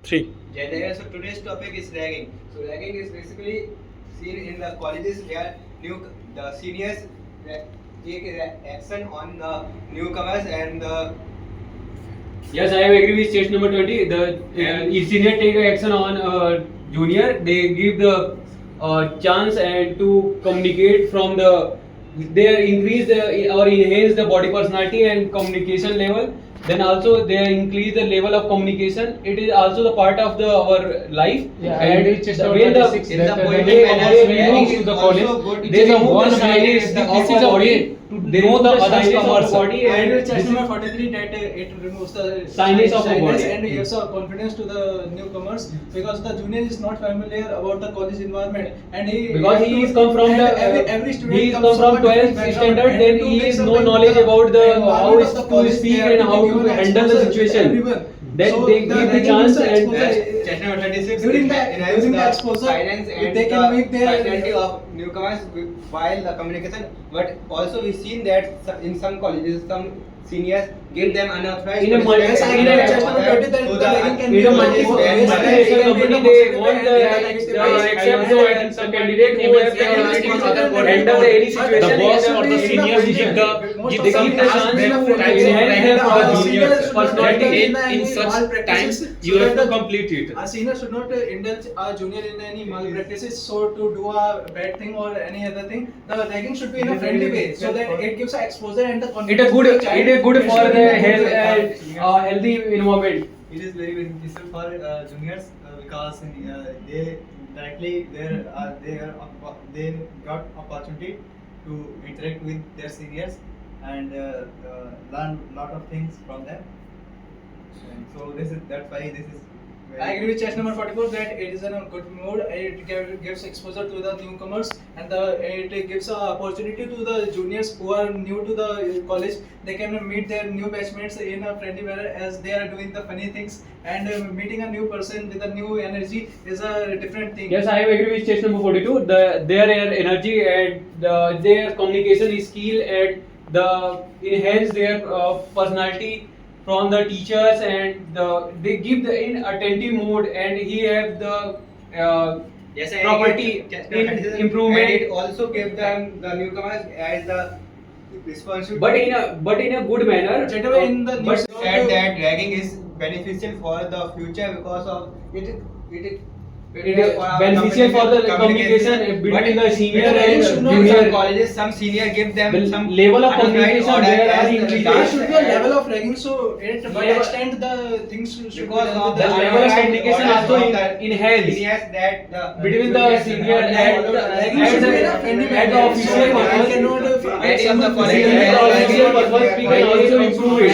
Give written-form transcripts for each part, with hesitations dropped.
Three. So today's topic is ragging. So ragging is basically seen in the colleges where the seniors take action on the newcomers and the Yes, I agree with stage number 20. The senior take action on junior. They give the chance and to communicate from the. They increase the or enhance the body personality and communication level. Then also they increase the level of communication. It is also the part of the our life. Yeah, and I reached the, when when the in the they poetic manner, move ragging to the is college, also good. they remove one the shyness is of the body. They know remove the the other shyness of the comers. body And and chapter number 43 that it removes the Shyness of the body. and gives a confidence to the newcomers because the junior is not familiar about the college environment and because he is come from and the every student he is comes come from a different 12th background standard, and then to he mix is up no with knowledge the about the how environment of the to college, speak they are and how given to handle the exposure to situation. everyone. Then So they the give the ragging chance gives and exposure. Chapter number 26 During the enhance exposure, silence and they can make the their personality of newcomers while the communication. But also we've seen that in some colleges, some seniors give them unauthorized In a punishment multi- and in a- other chapter number 20 to the ragging can be in a both multinational company, they want the accept and the candidate who has the ability to handle any situation. The boss in or the seniors give the Most they of give the the time chance they to have enhance their for the seniors juniors. should not personality. indulge In any such malpractices time, so you have that to the complete it. a senior should not indulge a junior in any malpractices so to do a bad thing or any other thing. The ragging should be in a friendly way so that it gives a exposure and the It is good. confidence to the child. It is good It for should the be in a good health way. and healthy environment. It is very beneficial for juniors because they directly they got opportunity to interact with their seniors and learn lot of things from them. And so that's why this is. I agree with chapter number 44 that it is in a good mood. It gives exposure to the newcomers and it gives an opportunity to the juniors who are new to the college. They can meet their new batchmates in a friendly manner as they are doing the funny things. And meeting a new person with a new energy is a different thing. Yes, I agree with stage number 42. Their energy and their communication skill and enhance their personality from the teachers and they give the in attentive mode and he have the Yes, I property agree. in improvement. And it also gave them the newcomers as the responsibility. but in a good manner. Gentlemen, in the but Said that ragging is beneficial for the future because of it it is beneficial for the communication between the senior ragging and should not in be some junior. colleges, some senior give them The some level of unauthorized communication order there as are the increased. There regards should be a and- level of ragging so it by Level- extent the things should be because done of with the the level of unauthorized communication orders also from the enhanced seniors that the between the senior and the ragging should be in a friendly at the manner. official So, purpose. I cannot And in the someone college, In physically the ragging- official purpose, we can also improve it.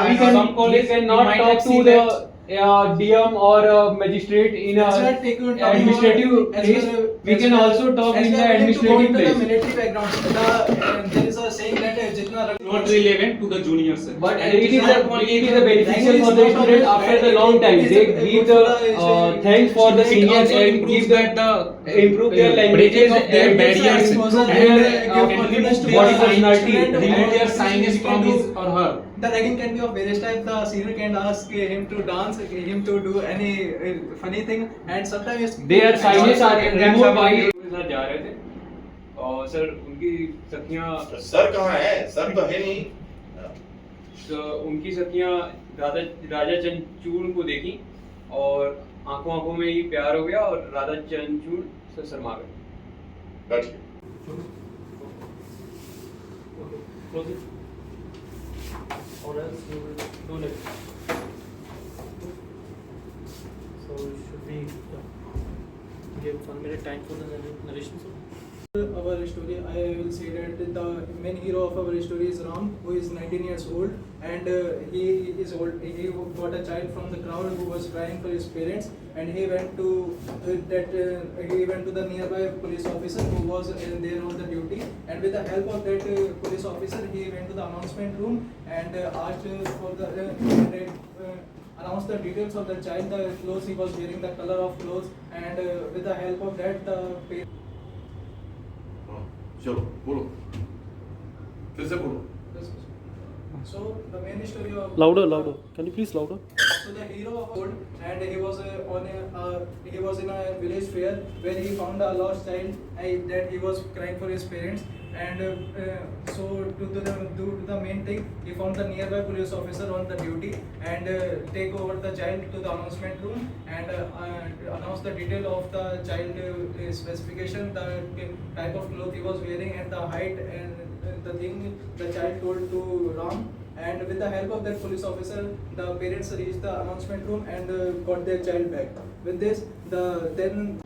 We can Some college cannot might talk have to seen the DM or magistrate in a As well, take you talking administrative about- as place. well, We as can well- also talk as in we the are willing to go administrative into the place. military background. There is a saying that jitna Not relevant to the juniors. But it is a beneficial for the student after the long time. They give the thanks for the seniors and give that the improve their breaking languages of their and barriers exposure and give can confidence remove to their the personality, student remove and their shyness we can from do- his or her. The ragging can be of various types. The senior can ask him to dance, him to do any funny thing, and sometimes their shyness are removed by साथ जा रहे थे और sir उनकी सखियां sir कहाँ है? Sir तो है नहीं। उनकी सखियां राजा चंचूड़ को देखी और आंखों आंखों में ही प्यार हो गया और राधा चंचूड़ से शर्मा गए। बैठ के। Or else you will do like so should we give 1 minute time for the narration sir? Our story, I will say that the main hero of our story is Ram, who is 19 years old, and he is old. He got a child from the crowd who was crying for his parents, and he went to he went to the nearby police officer who was there on the duty, and with the help of that police officer, he went to the announcement room and asked for the announced the details of the child, the clothes he was wearing, the color of clothes, and with the help of that, the parents. चलो बोलो फिर से बोलो So the main story of Louder, can you please louder? So the hero of old, and he was he was in a village fair where he found a lost child that he was crying for his parents. And so to the main thing, he found the nearby police officer on the duty and take over the child to the announcement room and announce the detail of the child specification, the type of cloth he was wearing, and the height, and the thing the child told to Ram. And with the help of that police officer, the parents reached the announcement room and got their child back. With this, then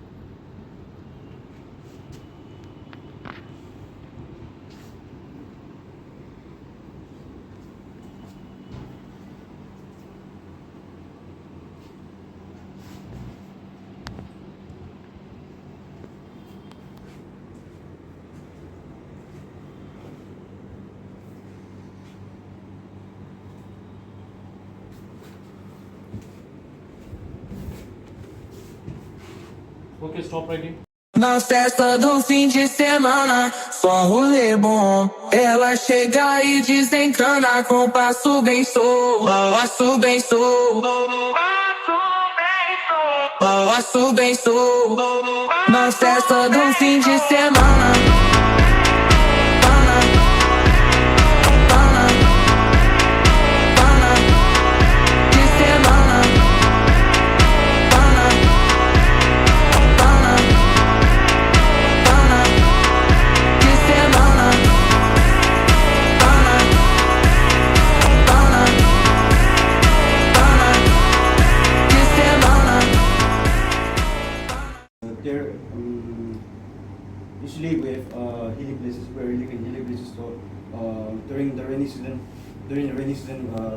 Okay, stop writing. Na festa do fim de semana, só rolê bom. Ela chega e desencana com passo bem solto, passo bem solto, passo bem solto. Na festa do fim de semana. There usually we have hilly places where we live in hilly places. So during the rainy season,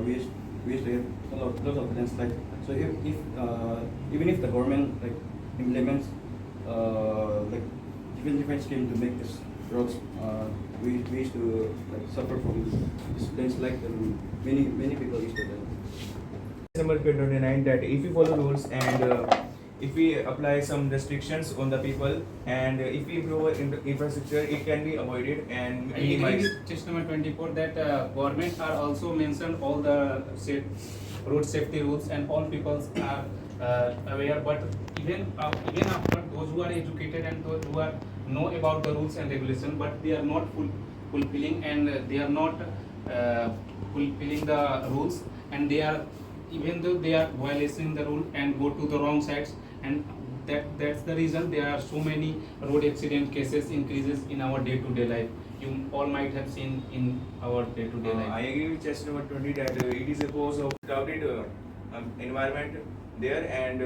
we used to have a lot of landslide. So if even if the government like implements like different scheme to make this roads, we used to like suffer from this landslide, and many people used to die. December 29 that if we follow rules and if we apply some restrictions on the people and if we improve our infrastructure, it can be avoided and I agree minimized. with test number 24 that government are also mentioned all the road safety rules and all people are aware, but even after those who are educated and those who are know about the rules and regulation, but they are not fulfilling and they are not fulfilling the rules, and they are, even though they are violating the rule and go to the wrong sides, and that's the reason there are so many road accident cases increases in our day-to-day life. You all might have seen in our day-to-day life. I agree with test number 20 that it is a cause of crowded environment there, and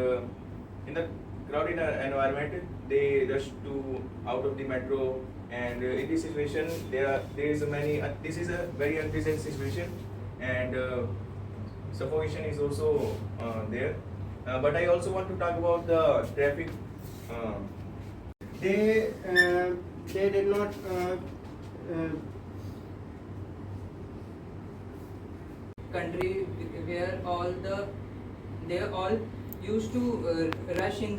in the crowded environment they rush to out of the metro, and in this situation there is many this is a very unpleasant situation, and suffocation is also there. But I also want to talk about the traffic. They did not country where they all used to rush in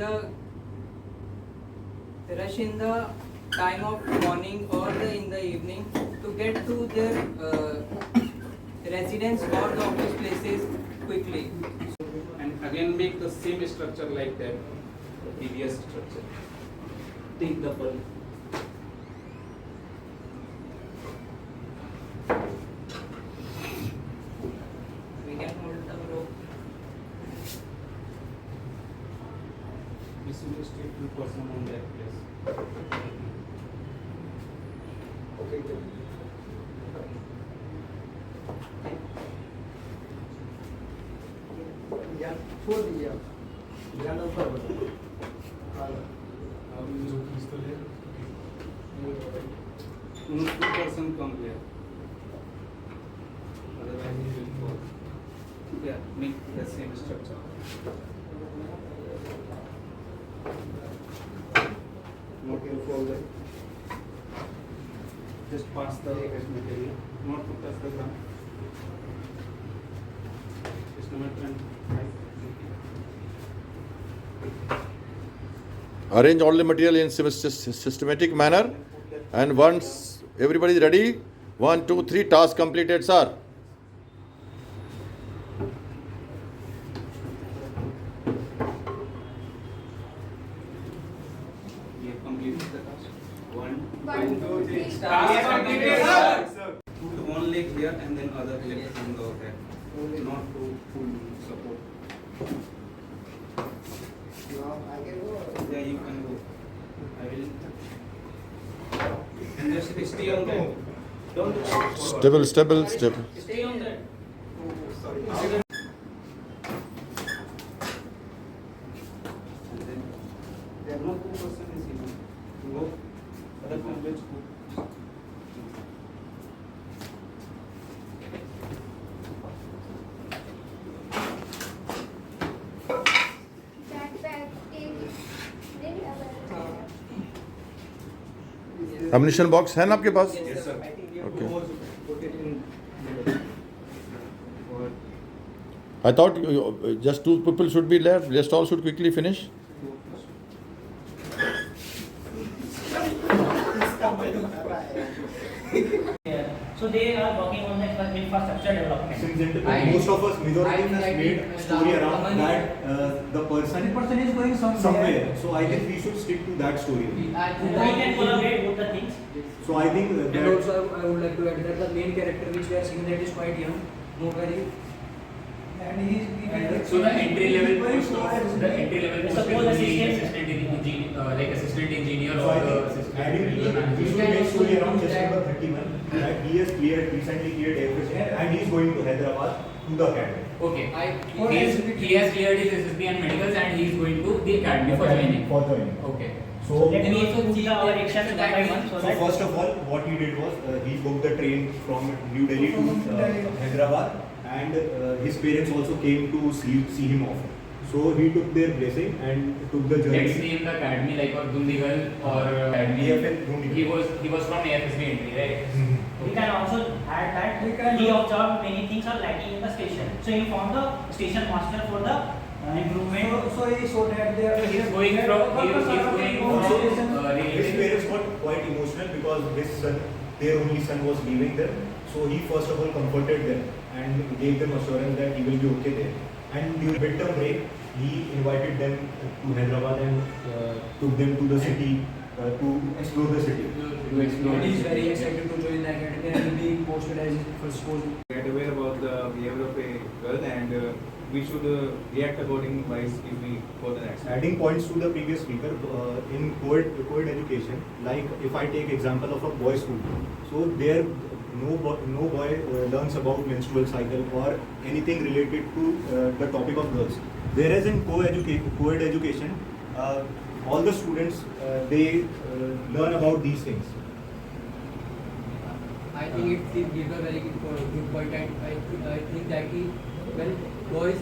the time of morning or in the evening to get to their residence or the office places quickly. And again make the same structure like that previous structure. Take the ball. We can hold the rope. This will stay 2% on that place. Okay. या छोड़ दीजिए आप ज़्यादा ऊपर बढ़ो। Only 2% come here. Otherwise it will fall. Yeah, make the same structure. Not to fall there. Just pass the material, not to touch the ground. Just number 25. Arrange all the material in systematic manner, and once everybody is ready, 1, 2, 3, task completed, sir. One, One, two, three. Task completed, sir. Put one leg here and then other leg on the head. Not to full support. Yeah, you can go. I will. And just stay on that. Don't go forward. Stable. Stay on that. Sorry. And then there are no 2% is enough. Go. Other complex go. Ammunition box है ना आपके पास? Yes, sir. Okay. Put it in middle. I thought just two people should be left. Rest all should quickly finish. So they are working on the infrastructure development. Most of us, majority has made story around that the person is going somewhere. So I think we should stick to that story. We can collaborate both the things. So I think And that also I would like to add that the main character which we are seeing that is quite young, not very. So the entry level post will be assistant engineer So or I the think assistant adding regional we manager. should make story around just number 31 that he has recently cleared everything and he is going to Hyderabad to the academy. Okay, he has cleared his SSB and medicals and he is going to the academy for joining. For joining. Okay. So, Let me also see our actions one by one. so first of all, what he did was he booked the train from New Delhi to Hyderabad, and his parents also came to see him off. So he took their blessing and took the journey. Let's see in the academy like or Dundigal or academy. AFL Dundigal. He was from AFSB entry, right? We can also add that he observed many things are lacking in the station. So he found the station master for the improvement. So he saw that they are. He is going His parents got quite emotional because his son, their only son, was leaving them. So he first of all comforted them and gave them assurance that he will be okay there. And during midterm break, he invited them to Hyderabad and took them to the city to explore the city. And he is very excited to join the academy and will be posted as his first coach. Get aware about the behavior of a girl and we should react accordingly if we for the next. Adding points to the previous speaker, in co-ed education, like if I take example of a boys' school, so there no boy learns about menstrual cycle or anything related to the topic of girls. Whereas in co-ed education, all the students they learn about these things. I think it gives a very good point, and I think that when boys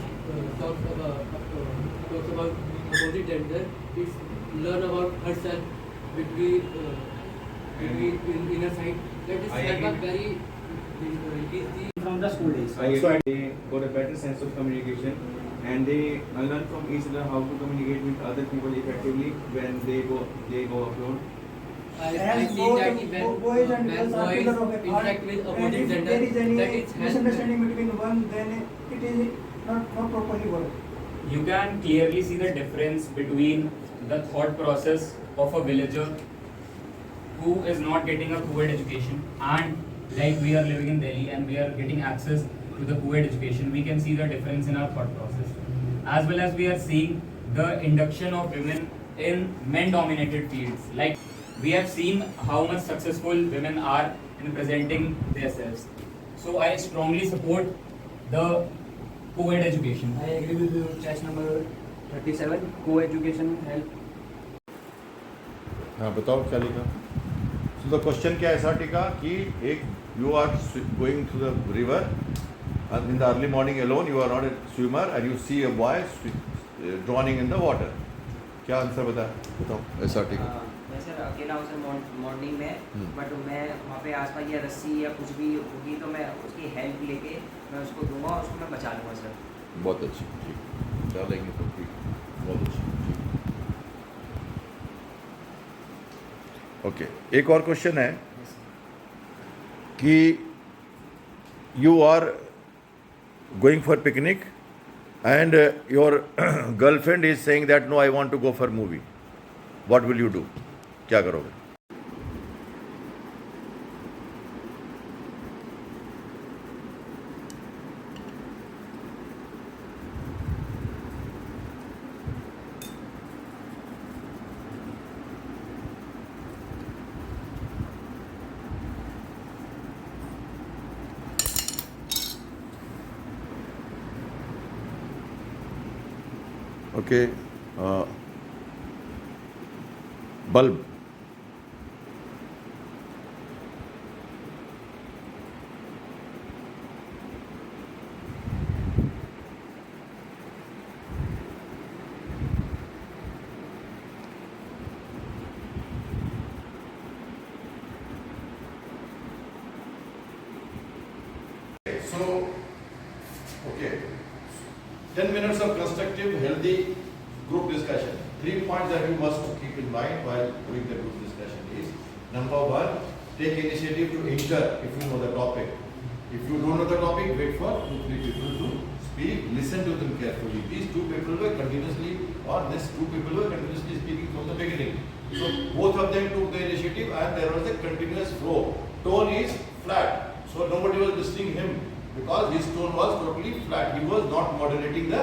talks about opposite gender, it's learn about herself between inner side. That is like a very easy From the school days. They got a better sense of communication and they learn from each other how to communicate with other people effectively when they go abroad. I think that when boys interact with opposite gender, that is misunderstanding between one, then it is not properly worked. You can clearly see the difference between the thought process of a villager who is not getting a co-ed education and like we are living in Delhi and we are getting access to the co-ed education. We can see the difference in our thought process, as well as we are seeing the induction of women in men-dominated fields. Like we have seen how much successful women are in presenting themselves. So I strongly support the co-ed education. I agree with you. Choice number 37, co-education help. हाँ बताओ क्या लिखा? So the question क्या ऐसा टिका कि एक you are going to the river and in the early morning alone, you are not a swimmer and you see a boy drowning in the water. क्या आंसर बताओ ऐसा टिका? मैं सर अकेला हूँ सर मॉर्निंग में, बट मैं वहाँ पे आसपास या रस्सी या कुछ भी होगी तो मैं उसकी हेल्प लेके मैं उसको दूंगा और उसको मैं बचा लूँगा सर. बहुत अच्छी, ठीक, डालेंगे तो ठीक, बहुत अच्छी, ठीक. ओके, एक और क्वेश्चन है कि you are going for picnic and your girlfriend is saying that no, I want to go for movie. What will you do? क्या करोगे? Okay, bulb. So, okay, 10 minutes of constructive, healthy group discussion. 3 points that you must keep in mind while doing the group discussion is, number one, take initiative to enter if you know the topic. If you don't know the topic, wait for 2-3 people to speak, listen to them carefully. These 2 people were continuously, or these 2 people were continuously speaking from the beginning. So both of them took the initiative and there was a continuous flow. Tone is flat, so nobody was listening him because his tone was totally flat. He was not modulating the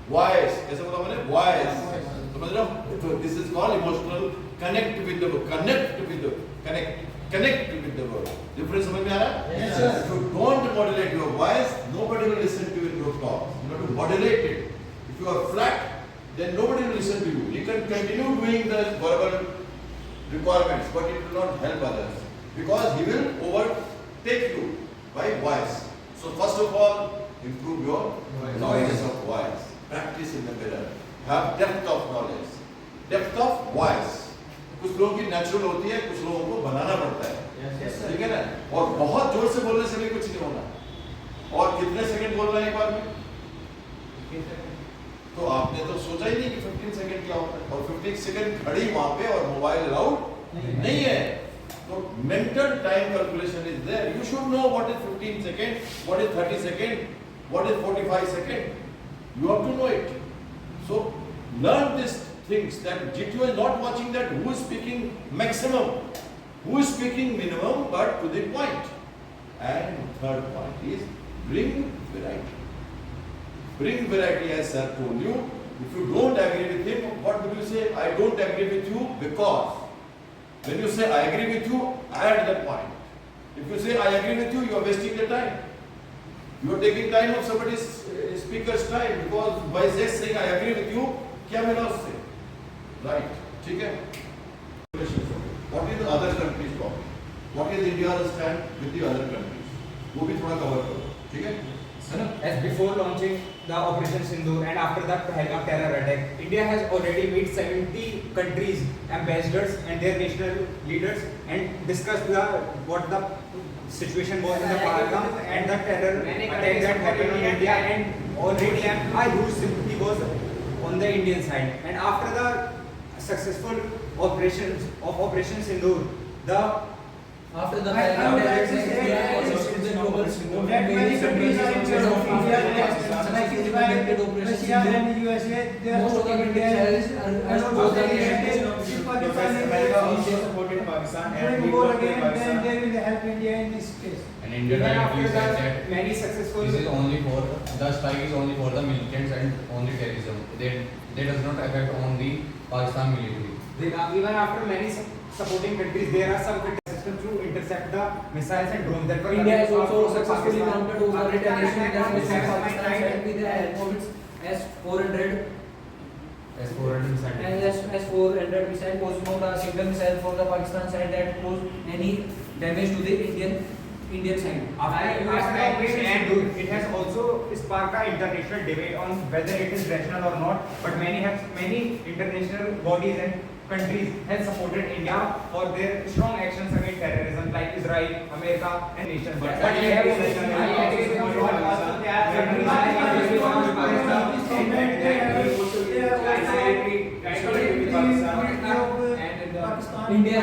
voice. कैसे बोला मैंने? Voice. समझ रहे हो? So this is called emotional connect with the word. Connect with the word. Difference समझ में आ रहा है? Yes, sir. If you don't modulate your voice, nobody will listen to your talk. You have to modulate it. If you are flat, then nobody will listen to you. You can continue doing the verbal requirements, but it will not help others because he will overtake you by voice. So first of all, improve your knowledge of voice. Practice in the mirror. Have depth of knowledge. Depth of voice. कुछ लोगों की natural होती है, कुछ लोगों को बनाना पड़ता है, ठीक है ना? और बहुत जोर से बोलने से भी कुछ नहीं होना। और कितने सेकंड बोलना है एक बार में? तो आपने तो सोचा ही नहीं कि 15 सेकंड क्या होता है, और 15 सेकंड खड़ी वहां पे और मोबाइल अलाउड नहीं है। तो mental time calculation is there. You should know what is 15 second, what is 30 second, what is 45 second. You have to know it. So learn these things that GTO is not watching that who is speaking maximum, who is speaking minimum, but to the point. And third point is bring variety. Bring variety, as sir told you. If you don't agree with him, what do you say? I don't agree with you because. When you say I agree with you, add the point. If you say I agree with you, you are wasting the time. You are taking time of somebody's speaker's time because by just saying I agree with you, क्या मिला उससे? Right? ठीक है? What is the other countries talking? What is India's stand with the other countries? वो भी थोड़ा cover करो, ठीक है? As before launching the Operation Sindoor and after the Pahalgam terror attack, India has already met 70 countries, ambassadors and their national leaders and discussed what the situation was in the Pahalgam and the terror attack that happened in India, and already a huge sympathy was on the Indian side. And after the successful Operation Sindoor, after the I would like to say that many countries are in favor of India, like Israel, Russia and USA, they are supporting India. And also if Pakistan supported Pakistan and going we war work with again, then Pakistan. they will help India in this case. And India even directly after said the that many successful this is only for the strike is only for the militants and only terrorism. They does not affect on the Pakistan military. Even after many supporting countries, there are some systems to intercept the missiles and drones that were India has coming also from successfully Pakistan. mounted over retaliation against missiles. Pakistan Pakistan sent with the helmets S-400 S-400 missile. and S-400 missile posed not a single missile from the Pakistan side that caused any damage to the Indian side. After Operation Sindoor, it has also sparked an international debate on whether it is rational or not. But many international bodies and countries have supported India for their strong actions against terrorism, like Israel, America, and nations. But we have I agree with you. Also, there are India